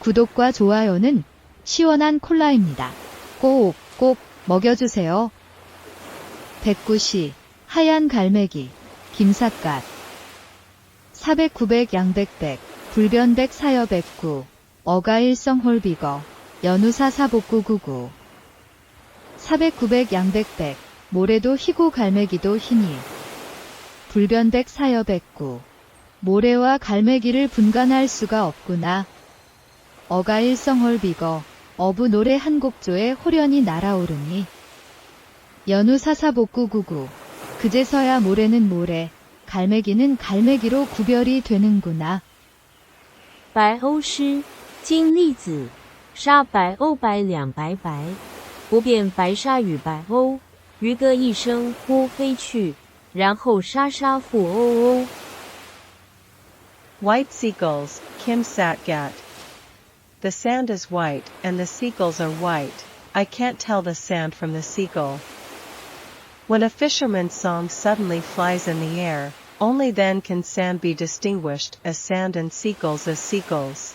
구독과 좋아요는 시원한 콜라입니다. 꼭 먹여주세요. 백구시, 하얀 갈매기, 김삿갓. 사백, 구백, 양백백, 불변백, 사여백구, 어가일성 홀비거, 연우사 사복구구구. 사백, 구백, 양백백, 모래도 희고 갈매기도 희니. 불변백, 사여백구. 모래와 갈매기를 분간할 수가 없구나. 어가일성 홀비거, 어부 노래 한 곡조에 호련히 날아오르니. 연우사사복구구구. 그제서야 모래는 모래, 갈매기는 갈매기로 구별이 되는구나. 白鸥诗，金栗子，沙白鸥白两白白，不辨白沙与白鸥，渔歌一声忽飞去，然后沙沙复鸥鸥。 White seagulls, Kim Satgat. The sand is white, and the seagulls are white. I can't tell the sand from the seagull. When a fisherman's song suddenly flies in the air, only then can sand be distinguished as sand and seagulls as seagulls.